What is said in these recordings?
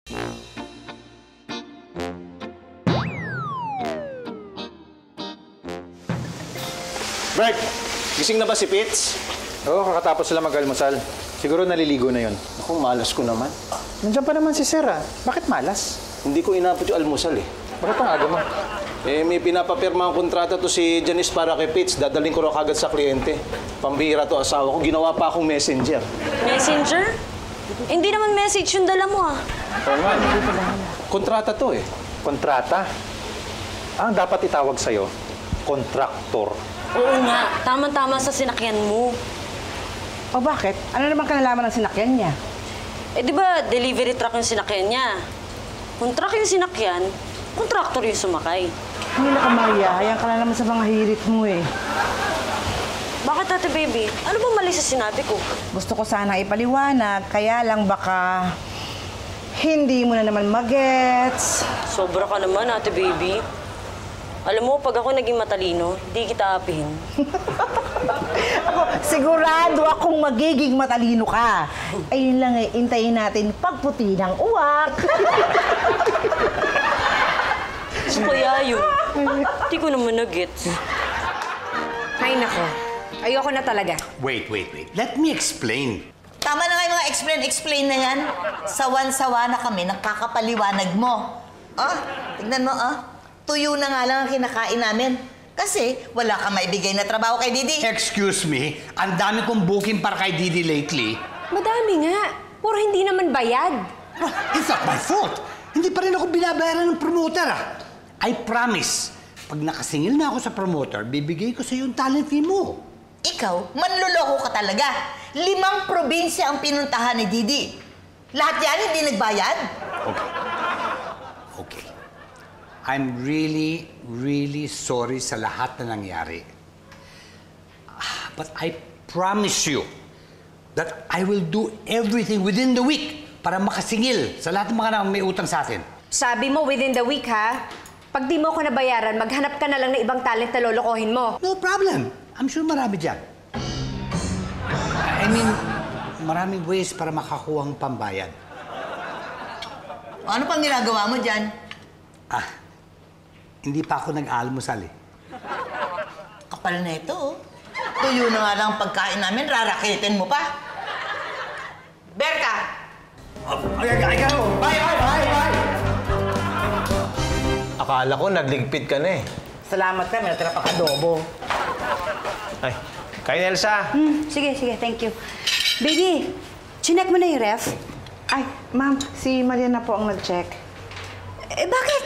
Bert, gising na ba si Pitts? Oo, kakatapos sila mag-almusal. Siguro naliligo na yon. Ako, malas ko naman. Nandiyan pa naman si Sir, ah. Bakit malas? Hindi ko inabot yung almusal eh. Bakit ang aga mo? May pinapapirma ang kontrata to si Janice para kay Pitts. Dadaling ko raw kagad sa kliyente. Pambihira to asawa ko. Ginawa pa akong messenger. Messenger? Hindi naman message yung dala mo, ah. Oo nga, hindi pa naman. Kontrata to eh. Kontrata? Ang dapat itawag sa'yo, kontraktor. Oo nga, tama-tama sa sinakyan mo. O bakit? Ano naman kanalaman ng sinakyan niya? Eh di ba, delivery truck yung sinakyan niya? Kung truck yung sinakyan, kontraktor yung sumakay. Hindi na ka, Maria. Hayaan ka na naman sa mga hirit mo eh. Bakit, Ate Baby? Ano ba mali sa sinabi ko? Gusto ko sana ipaliwanag, kaya lang baka hindi mo na naman magets. Sobra ka naman, Ate Baby. Alam mo, pag ako naging matalino, di kita apihin. Ako, sigurado akong magiging matalino ka. Ayun lang eh, intayin natin pagputi ng uwak. Kaya yun. Di ko naman nag-gets. Ay, nako. Ayoko na talaga. Wait. Let me explain. Tama na nga yung mga explain na yan. Sawan-sawa na kami, nakakapaliwanag mo. Tignan mo, tuyo na nga lang ang kinakain namin. Kasi wala kang maibigay na trabaho kay Didi. Excuse me, ang dami kong booking para kay Didi lately. Madami nga. Puro hindi naman bayad. Well, it's not my fault. Hindi pa rin ako binabayaran ng promoter, I promise, pag nakasingil na ako sa promoter, bibigay ko sa iyo yung talent fee mo. Ikaw, manloloko ka talaga. 5 probinsya ang pinuntahan ni Didi. Lahat yan hindi nagbayad. Okay. I'm really sorry sa lahat na nangyari. But I promise you that I will do everything within the week para makasingil sa lahat ng mga may utang sa atin. Sabi mo within the week, ha? Pag di mo ako nabayaran, maghanap ka na lang ng ibang talent na lolokohin mo. No problem. I'm sure marami dyan. I mean, maraming ways para makakuha ang pambayad. Ano pang ginagawa mo dyan? Hindi pa ako nag-almusal eh. Kapal na ito, Tuyo na nga lang ang pagkain namin, rarakitin mo pa. Berka! Ay, bye! Akala ko nagligpit ka na eh. Salamat ka, may natira pang adobo. Ay, kain Elsa. Sige, thank you. Baby, chinek mo na yung ref? Ay, ma'am, si Maria na po ang nag-check. Eh, bakit?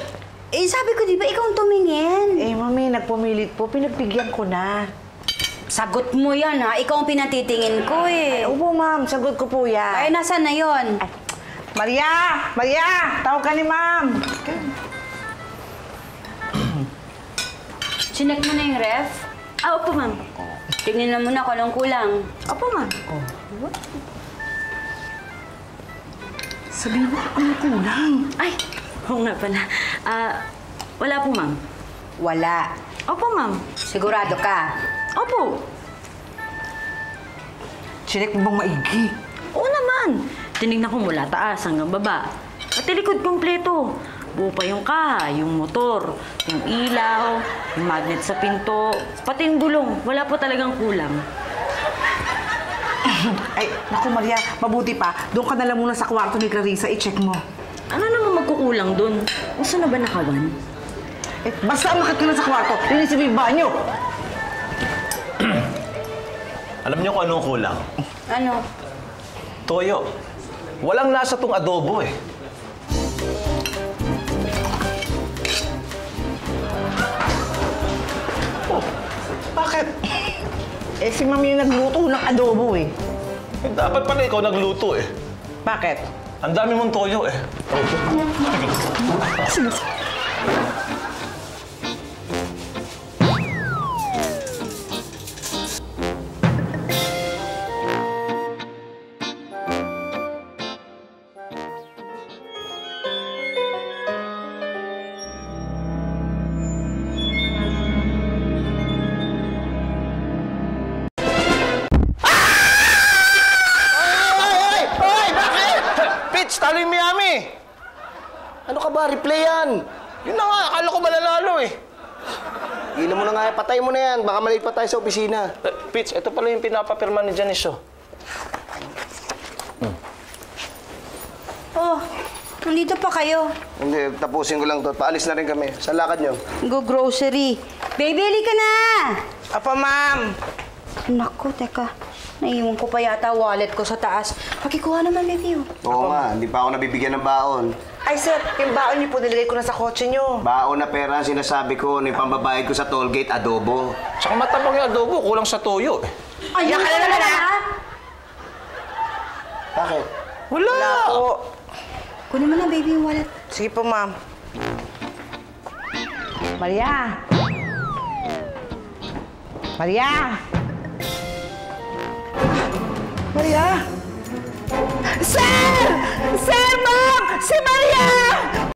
Eh, sabi ko, di ba ikaw ang tumingin? Eh, mami, nagpumilit po. Pinagbigyan ko na. Sagot mo yan, ha? Ikaw ang pinatitingin ko, eh. Ay, opo, ma'am. Sagot ko po yan. Ay, nasaan na yon? Ay, Maria! Maria! Tawag ka ni ma'am. Chinek mo na yung ref? Opo, ma'am. Tignan na muna kung anong kulang. Opo, ma'am. Sabihin mo, ano kulang? Ay, oo nga pala. Wala po, ma'am. Wala. Opo, ma'am. Sigurado ka? Opo. Chinek mo bang maigi? Oo naman. Tinignan ko mula taas hanggang baba. Pati likod kompleto. Buo pa yung kaha, yung motor, yung ilaw, yung magnet sa pinto, pati yung gulong. Wala po talagang kulang. Ay, naku Maria, mabuti pa. Doon ka na lang muna sa kwarto ni Clarissa, i-check mo. Ano naman magkukulang dun? Gusto na ba nakawan? Eh, basta umakit ka na sa kwarto, linisin mo yung banyo. Alam niyo kung anong kulang? Ano? Toyo. Walang lasa tong adobo eh. Bakit? Eh, si Mami yung nagluto ng adobo eh. Dapat pala ikaw nagluto eh. Bakit? Ang dami mong toyo eh. Talo yung Miami! Ano ka ba? Replay yan! Yun na nga, akala ko mananalo eh. Gila mo na nga, patay mo na yan. Baka maliit pa tayo sa opisina. Pitch, ito pala yung pinapapirma ni Janice, oh. Oh, nandito pa kayo. Hindi, tapusin ko lang to. Paalis na rin kami. Saan lakad nyo? Go grocery. Baby, halika na! Apa, ma'am? Naku, teka. Naiwan ko pa yata wallet ko sa taas. Pakikuha naman, baby. Oo nga, hindi pa ako nabibigyan ng baon. Ay, sir, yung baon niyo po, nilagay ko na sa kotse niyo. Baon na pera ang sinasabi ko, yung pambabayad ko sa tollgate, adobo. Tsaka matabang yung adobo, kulang sa toyo. Ayun Yan ka na naman, ha? Bakit? Wala! Wala po. Kunin mo na, baby, yung wallet. Sige po, ma'am. Maria! Maria! Maria! Sir! Sir, ma'am! Si Maria!